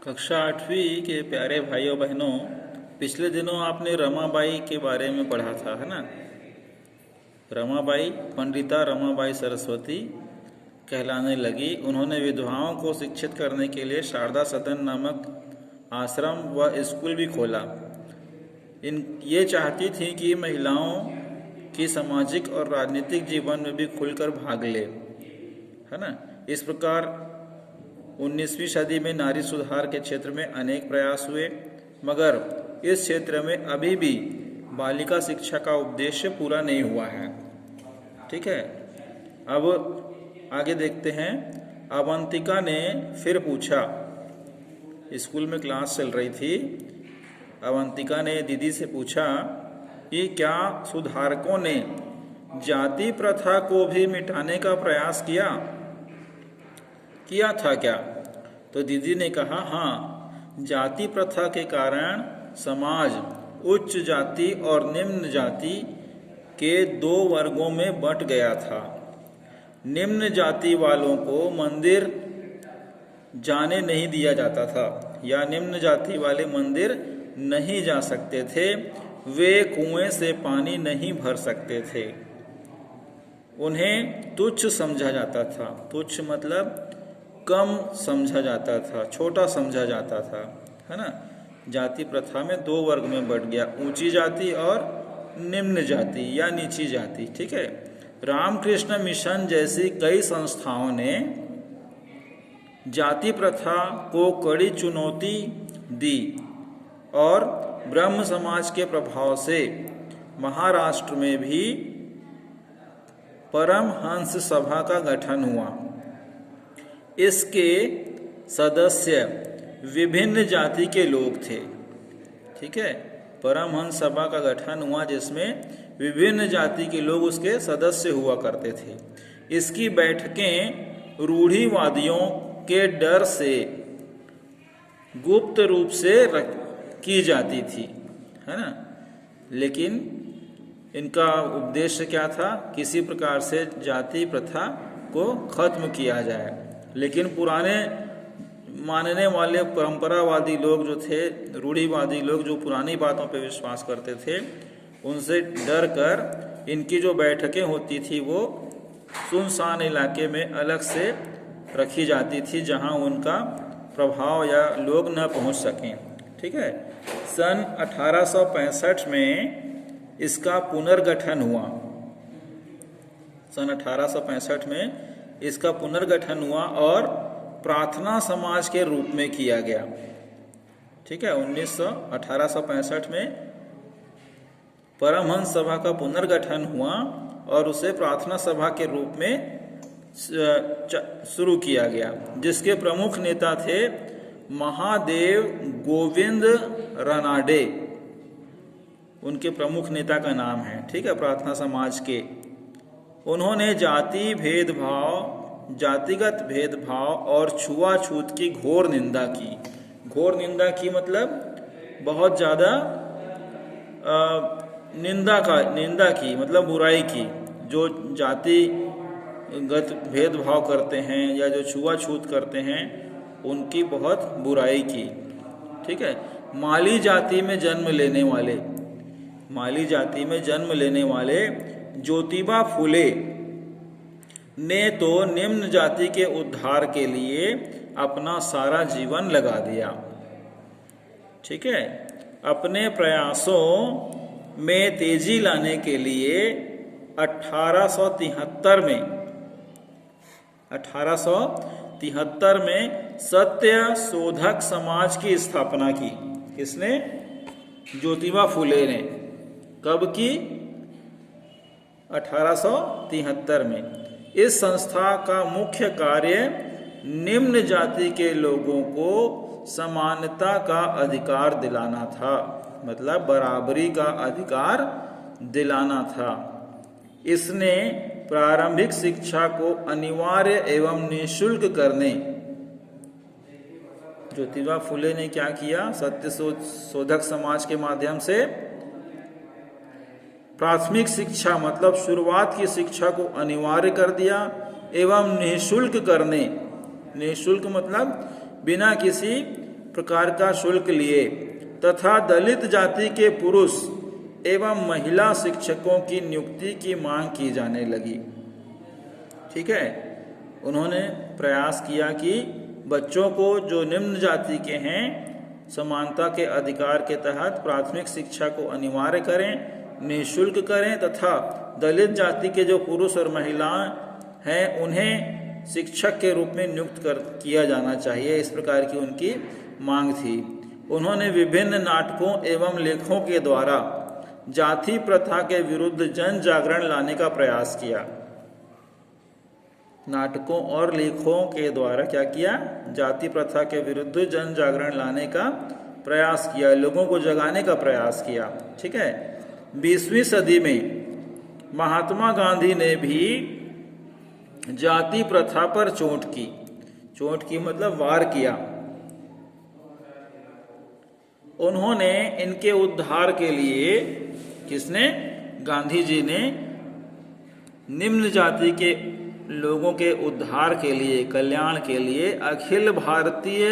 कक्षा 8वीं के प्यारे भाइयों बहनों, पिछले दिनों आपने रमाबाई के बारे में पढ़ा था, है ना। रमाबाई पंडिता रमाबाई सरस्वती कहलाने लगी। उन्होंने विधवाओं को शिक्षित करने के लिए शारदा सदन नामक आश्रम व स्कूल भी खोला। ये चाहती थी कि महिलाओं की सामाजिक और राजनीतिक जीवन में भी खुलकर भाग ले, है ना। इस प्रकार 19वीं सदी में नारी सुधार के क्षेत्र में अनेक प्रयास हुए, मगर इस क्षेत्र में अभी भी बालिका शिक्षा का उद्देश्य पूरा नहीं हुआ है। ठीक है, अब आगे देखते हैं। अवंतिका ने फिर पूछा, स्कूल में क्लास चल रही थी। अवंतिका ने दीदी से पूछा कि क्या सुधारकों ने जाति प्रथा को भी मिटाने का प्रयास किया था क्या? तो दीदी ने कहा, हाँ, जाति प्रथा के कारण समाज उच्च जाति और निम्न जाति के दो वर्गों में बंट गया था। निम्न जाति वालों को मंदिर जाने नहीं दिया जाता था, या निम्न जाति वाले मंदिर नहीं जा सकते थे। वे कुएं से पानी नहीं भर सकते थे। उन्हें तुच्छ समझा जाता था। तुच्छ मतलब कम समझा जाता था, छोटा समझा जाता था, है ना। जाति प्रथा में दो वर्ग में बंट गया, ऊंची जाति और निम्न जाति या नीची जाति। ठीक है, रामकृष्ण मिशन जैसी कई संस्थाओं ने जाति प्रथा को कड़ी चुनौती दी और ब्रह्म समाज के प्रभाव से महाराष्ट्र में भी परमहंस सभा का गठन हुआ। इसके सदस्य विभिन्न जाति के लोग थे। ठीक है, परमहंस सभा का गठन हुआ जिसमें विभिन्न जाति के लोग उसके सदस्य हुआ करते थे। इसकी बैठकें रूढ़िवादियों के डर से गुप्त रूप से की जाती थी, है ना। लेकिन इनका उद्देश्य क्या था? किसी प्रकार से जाति प्रथा को खत्म किया जाए। लेकिन पुराने मानने वाले परंपरावादी लोग जो थे, रूढ़िवादी लोग जो पुरानी बातों पर विश्वास करते थे, उनसे डर कर इनकी जो बैठकें होती थी वो सुनसान इलाके में अलग से रखी जाती थी, जहां उनका प्रभाव या लोग न पहुंच सकें। ठीक है, सन 1865 में इसका पुनर्गठन हुआ। सन 1865 में इसका पुनर्गठन हुआ और प्रार्थना समाज के रूप में किया गया। ठीक है, 1865 में परमहंस सभा का पुनर्गठन हुआ और उसे प्रार्थना सभा के रूप में शुरू किया गया, जिसके प्रमुख नेता थे महादेव गोविंद रानाडे। उनके प्रमुख नेता का नाम है, ठीक है, प्रार्थना समाज के। उन्होंने जाति भेदभाव, जातिगत भेदभाव और छुआछूत की घोर निंदा की। घोर निंदा की मतलब बहुत ज़्यादा निंदा की मतलब बुराई की। जो जातिगत भेदभाव करते हैं या जो छुआछूत करते हैं, उनकी बहुत बुराई की। ठीक है, माली जाति में जन्म लेने वाले ज्योतिबा फुले ने तो निम्न जाति के उद्धार के लिए अपना सारा जीवन लगा दिया। ठीक है, अपने प्रयासों में तेजी लाने के लिए 1873 में सत्य शोधक समाज की स्थापना की। किसने? ज्योतिबा फुले ने। कब की? 1873 में। इस संस्था का मुख्य कार्य निम्न जाति के लोगों को समानता का अधिकार दिलाना था, मतलब बराबरी का अधिकार दिलाना था। इसने प्रारंभिक शिक्षा को अनिवार्य एवं निःशुल्क करने, ज्योतिबा फुले ने क्या किया? सत्य शोधक समाज के माध्यम से प्राथमिक शिक्षा मतलब शुरुआत की शिक्षा को अनिवार्य कर दिया एवं निःशुल्क करने, निःशुल्क मतलब बिना किसी प्रकार का शुल्क लिए तथा दलित जाति के पुरुष एवं महिला शिक्षकों की नियुक्ति की मांग की जाने लगी। ठीक है, उन्होंने प्रयास किया कि बच्चों को जो निम्न जाति के हैं समानता के अधिकार के तहत प्राथमिक शिक्षा को अनिवार्य करें, निःशुल्क करें तथा दलित जाति के जो पुरुष और महिलाएं हैं उन्हें शिक्षक के रूप में नियुक्त किया जाना चाहिए। इस प्रकार की उनकी मांग थी। उन्होंने विभिन्न नाटकों एवं लेखों के द्वारा जाति प्रथा के विरुद्ध जन जागरण लाने का प्रयास किया। नाटकों और लेखों के द्वारा क्या किया? जाति प्रथा के विरुद्ध जन जागरण लाने का प्रयास किया, लोगों को जगाने का प्रयास किया। ठीक है, 20वीं सदी में महात्मा गांधी ने भी जाति प्रथा पर चोट की मतलब वार किया। उन्होंने इनके उद्धार के लिए, किसने? गांधी जी ने निम्न जाति के लोगों के उद्धार के लिए, कल्याण के लिए अखिल भारतीय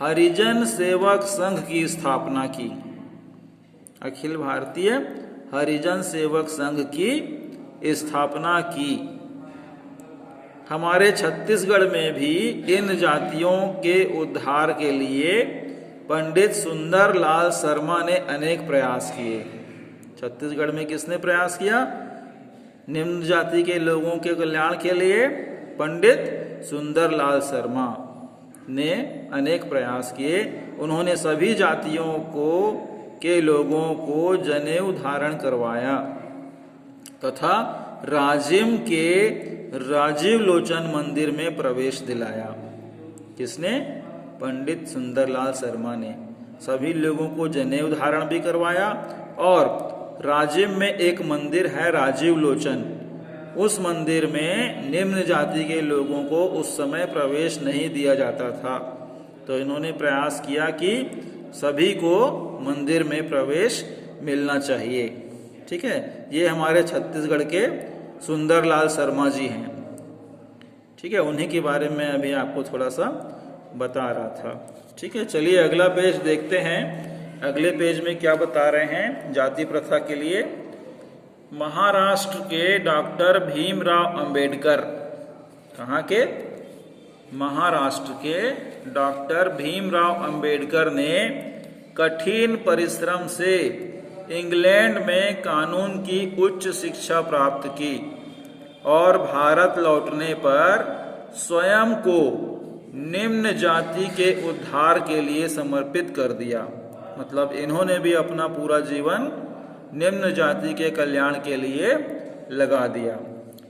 हरिजन सेवक संघ की स्थापना की। अखिल भारतीय हरिजन सेवक संघ की स्थापना की। हमारे छत्तीसगढ़ में भी इन जातियों के उद्धार के लिए पंडित सुंदरलाल शर्मा ने अनेक प्रयास किए। छत्तीसगढ़ में किसने प्रयास किया? निम्न जाति के लोगों के कल्याण के लिए पंडित सुंदरलाल शर्मा ने अनेक प्रयास किए। उन्होंने सभी जातियों के लोगों को जनेऊ धारण करवाया तथा राजिम के राजीव लोचन मंदिर में प्रवेश दिलाया। किसने? पंडित सुंदरलाल शर्मा ने सभी लोगों को जनेऊ धारण भी करवाया। और राजिम में एक मंदिर है राजीव लोचन, उस मंदिर में निम्न जाति के लोगों को उस समय प्रवेश नहीं दिया जाता था। तो इन्होंने प्रयास किया कि सभी को मंदिर में प्रवेश मिलना चाहिए। ठीक है, ये हमारे छत्तीसगढ़ के सुंदरलाल शर्मा जी हैं। ठीक है, उन्हीं के बारे में अभी आपको थोड़ा सा बता रहा था। ठीक है, चलिए अगला पेज देखते हैं। अगले पेज में क्या बता रहे हैं जाति प्रथा के लिए? महाराष्ट्र के डॉक्टर भीमराव अंबेडकर, कहाँ के? महाराष्ट्र के डॉक्टर भीमराव अंबेडकर ने कठिन परिश्रम से इंग्लैंड में कानून की उच्च शिक्षा प्राप्त की और भारत लौटने पर स्वयं को निम्न जाति के उद्धार के लिए समर्पित कर दिया। मतलब इन्होंने भी अपना पूरा जीवन निम्न जाति के कल्याण के लिए लगा दिया।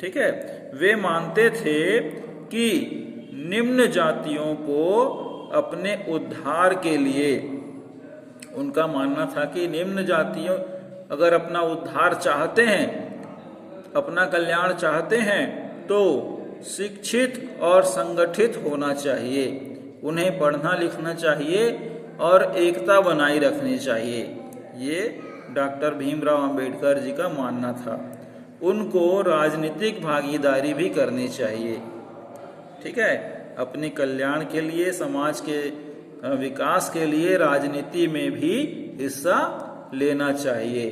ठीक है, वे मानते थे कि निम्न जातियों को अपने उद्धार के लिए, उनका मानना था कि निम्न जातियों अगर अपना उद्धार चाहते हैं, अपना कल्याण चाहते हैं, तो शिक्षित और संगठित होना चाहिए, उन्हें पढ़ना लिखना चाहिए और एकता बनाई रखनी चाहिए। ये डॉक्टर भीमराव अंबेडकर जी का मानना था। उनको राजनीतिक भागीदारी भी करनी चाहिए। ठीक है, अपने कल्याण के लिए, समाज के विकास के लिए राजनीति में भी हिस्सा लेना चाहिए।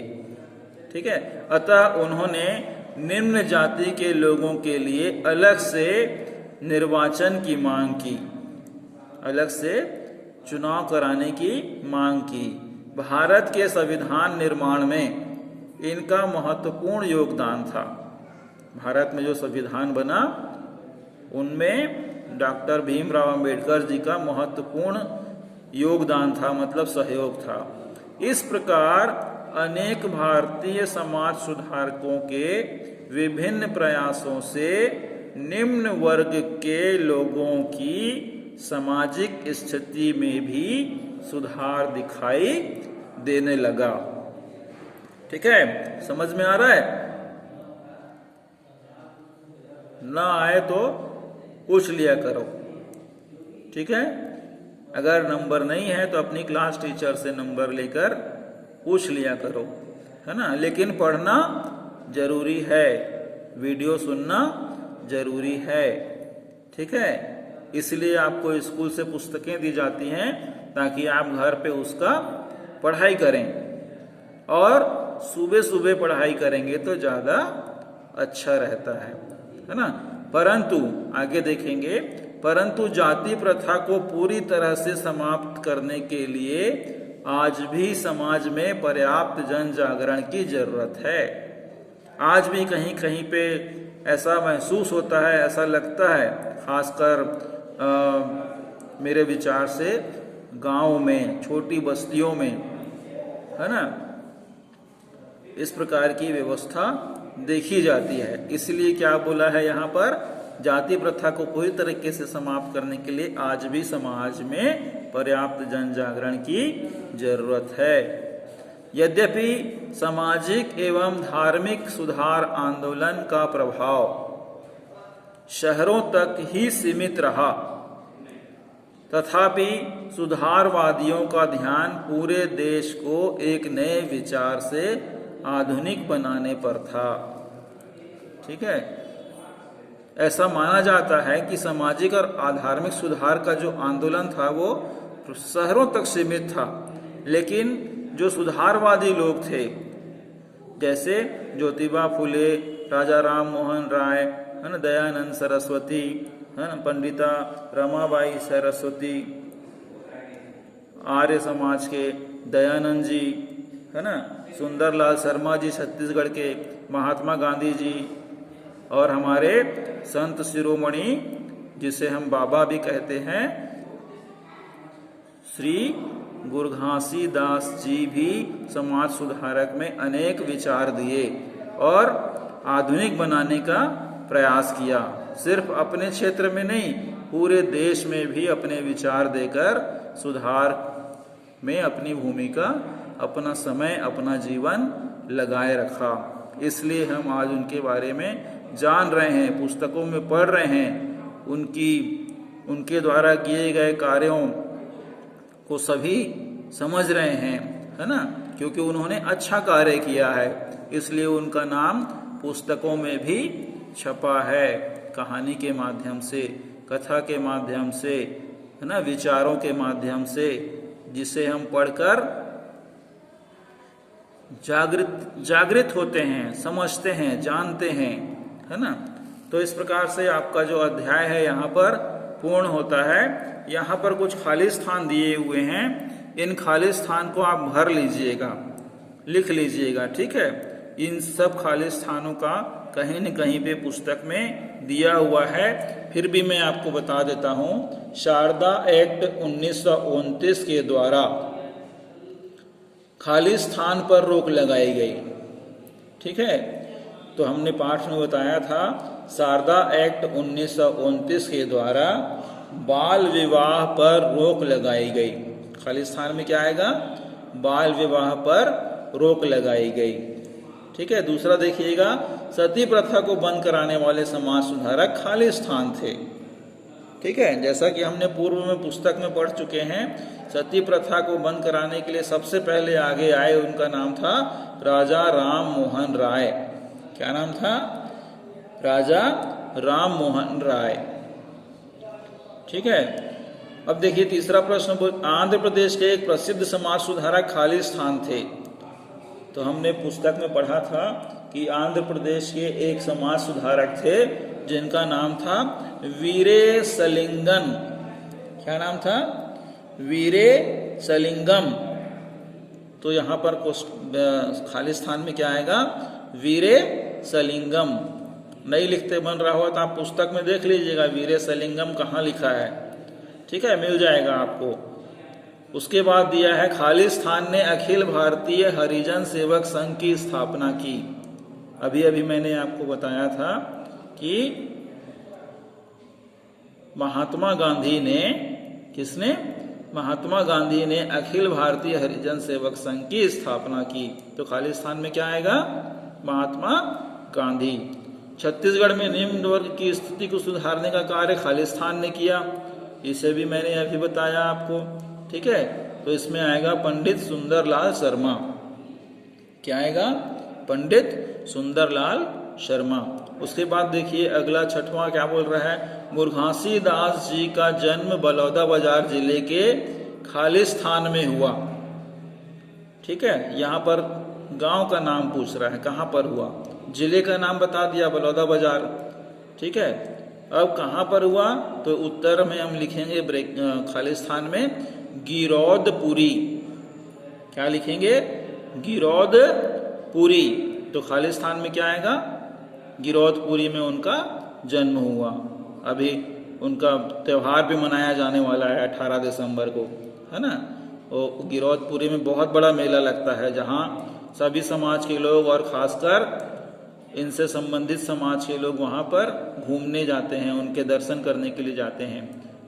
ठीक है, अतः उन्होंने निम्न जाति के लोगों के लिए अलग से निर्वाचन की मांग की, अलग से चुनाव कराने की मांग की। भारत के संविधान निर्माण में इनका महत्वपूर्ण योगदान था। भारत में जो संविधान बना उनमें डॉक्टर भीमराव अंबेडकर जी का महत्वपूर्ण योगदान था, मतलब सहयोग था। इस प्रकार अनेक भारतीय समाज सुधारकों के विभिन्न प्रयासों से निम्न वर्ग के लोगों की सामाजिक स्थिति में भी सुधार दिखाई देने लगा। ठीक है, समझ में आ रहा है? ना आए तो पूछ लिया करो। ठीक है, अगर नंबर नहीं है तो अपनी क्लास टीचर से नंबर लेकर पूछ लिया करो, है ना। लेकिन पढ़ना जरूरी है, वीडियो सुनना जरूरी है। ठीक है, इसलिए आपको स्कूल से पुस्तकें दी जाती हैं ताकि आप घर पे उसका पढ़ाई करें, और सुबह सुबह पढ़ाई करेंगे तो ज़्यादा अच्छा रहता है ना। परंतु आगे देखेंगे, परंतु जाति प्रथा को पूरी तरह से समाप्त करने के लिए आज भी समाज में पर्याप्त जन जागरण की जरूरत है। आज भी कहीं कहीं पे ऐसा महसूस होता है, ऐसा लगता है, खासकर मेरे विचार से गांव में, छोटी बस्तियों में, है ना, इस प्रकार की व्यवस्था देखी जाती है। इसलिए क्या बोला है यहाँ पर, जाति प्रथा को पूरी तरीके से समाप्त करने के लिए आज भी समाज में पर्याप्त जन जागरण की जरूरत है। यद्यपि सामाजिक एवं धार्मिक सुधार आंदोलन का प्रभाव शहरों तक ही सीमित रहा, तथापि सुधारवादियों का ध्यान पूरे देश को एक नए विचार से आधुनिक बनाने पर था। ठीक है, ऐसा माना जाता है कि सामाजिक और आधार्मिक सुधार का जो आंदोलन था वो शहरों तक सीमित था, लेकिन जो सुधारवादी लोग थे, जैसे ज्योतिबा फुले, राजा राम मोहन राय, है ना, दयानंद सरस्वती, है ना, पंडिता रमाबाई सरस्वती, आर्य समाज के दयानंद जी, है ना, सुंदरलाल शर्मा जी छत्तीसगढ़ के, महात्मा गांधी जी, और हमारे संत शिरोमणि जिसे हम बाबा भी कहते हैं, श्री गुरु घासीदास जी भी समाज सुधारक में अनेक विचार दिए और आधुनिक बनाने का प्रयास किया। सिर्फ अपने क्षेत्र में नहीं, पूरे देश में भी अपने विचार देकर सुधार में अपनी भूमिका, अपना समय, अपना जीवन लगाए रखा। इसलिए हम आज उनके बारे में जान रहे हैं, पुस्तकों में पढ़ रहे हैं, उनके द्वारा किए गए कार्यों को सभी समझ रहे हैं, है ना, क्योंकि उन्होंने अच्छा कार्य किया है, इसलिए उनका नाम पुस्तकों में भी छपा है, कहानी के माध्यम से, कथा के माध्यम से, है ना, विचारों के माध्यम से, जिसे हम पढ़कर जागृत होते हैं, समझते हैं, जानते हैं, है ना। तो इस प्रकार से आपका जो अध्याय है यहाँ पर पूर्ण होता है। यहाँ पर कुछ खाली स्थान दिए हुए हैं, इन खाली स्थान को आप भर लीजिएगा, लिख लीजिएगा, ठीक है। इन सब खाली स्थानों का कहीं न कहीं पे पुस्तक में दिया हुआ है, फिर भी मैं आपको बता देता हूँ। शारदा एक्ट 1929 के द्वारा खाली स्थान पर रोक लगाई गई, ठीक है। तो हमने पाठ में बताया था, शारदा एक्ट 1929 के द्वारा बाल विवाह पर रोक लगाई गई। खाली स्थान में क्या आएगा, बाल विवाह पर रोक लगाई गई, ठीक है। दूसरा देखिएगा, सती प्रथा को बंद कराने वाले समाज सुधारक खाली स्थान थे, ठीक है। जैसा कि हमने पूर्व में पुस्तक में पढ़ चुके हैं, सती प्रथा को बंद कराने के लिए सबसे पहले आगे आए, उनका नाम था राजा राम मोहन राय। क्या नाम था, राजा राम मोहन राय, ठीक है। अब देखिए तीसरा प्रश्न, आंध्र प्रदेश के एक प्रसिद्ध समाज सुधारक खाली स्थान थे। तो हमने पुस्तक में पढ़ा था कि आंध्र प्रदेश के एक समाज सुधारक थे जिनका नाम था वीरे सलिंगम। क्या नाम था, वीरे सलिंगम। तो यहाँ पर खाली स्थान में क्या आएगा, वीरे सलिंगम। नहीं लिखते बन रहा हो तो आप पुस्तक में देख लीजिएगा वीरे सलिंगम कहाँ लिखा है, ठीक है, मिल जाएगा आपको। उसके बाद दिया है, खाली स्थान ने अखिल भारतीय हरिजन सेवक संघ की स्थापना की। अभी अभी मैंने आपको बताया था कि महात्मा गांधी ने, किसने, महात्मा गांधी ने अखिल भारतीय हरिजन सेवक संघ की स्थापना की। तो खाली स्थान में क्या आएगा, महात्मा गांधी। छत्तीसगढ़ में निम्न वर्ग की स्थिति को सुधारने का कार्य खाली स्थान ने किया, इसे भी मैंने अभी बताया आपको, ठीक है। तो इसमें आएगा पंडित सुंदरलाल शर्मा। क्या आएगा, पंडित सुंदरलाल शर्मा। उसके बाद देखिए अगला छठवां क्या बोल रहा है, मुरघासी दास जी का जन्म बलौदाबाजार जिले के खालिस्तान में हुआ। ठीक है, यहाँ पर गांव का नाम पूछ रहा है, कहाँ पर हुआ, जिले का नाम बता दिया बलौदाबाजार। ठीक है, अब कहाँ पर हुआ, तो उत्तर में हम लिखेंगे खालिस्तान में गिरौदपुरी। क्या लिखेंगे, गिरौदपुरी। तो खालिस्तान में क्या आएगा, गिरौदपुरी में उनका जन्म हुआ। अभी उनका त्यौहार भी मनाया जाने वाला है 18 दिसंबर को, है ना। वो गिरौदपुरी में बहुत बड़ा मेला लगता है, जहाँ सभी समाज के लोग और खासकर इनसे संबंधित समाज के लोग वहाँ पर घूमने जाते हैं, उनके दर्शन करने के लिए जाते हैं।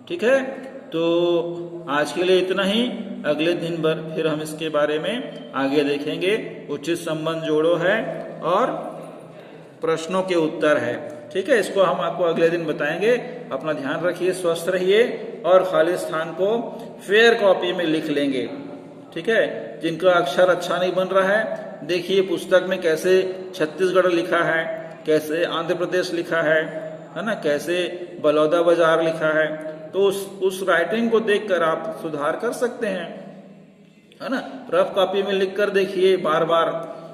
ठीक है, तो आज के लिए इतना ही। अगले दिन भर फिर हम इसके बारे में आगे देखेंगे। उचित संबंध जोड़ो है और प्रश्नों के उत्तर है। ठीक है, इसको हम आपको अगले दिन बताएंगे। अपना ध्यान रखिए, स्वस्थ रहिए और खालिस्तान को फेयर कॉपी में लिख लेंगे। ठीक है, जिनका अक्षर अच्छा नहीं बन रहा है, देखिए पुस्तक में कैसे छत्तीसगढ़ लिखा है, कैसे आंध्र प्रदेश लिखा है ना, कैसे बलौदाबाजार लिखा है। तो उस राइटिंग को देखकर आप सुधार कर सकते हैं, है ना। रफ कॉपी में लिख कर देखिए, बार बार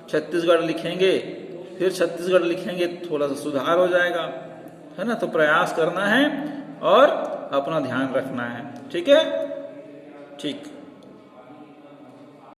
छत्तीसगढ़ लिखेंगे, फिर छत्तीसगढ़ लिखेंगे, थोड़ा सा सुधार हो जाएगा, है ना। तो प्रयास करना है और अपना ध्यान रखना है। ठीक है, ठीक।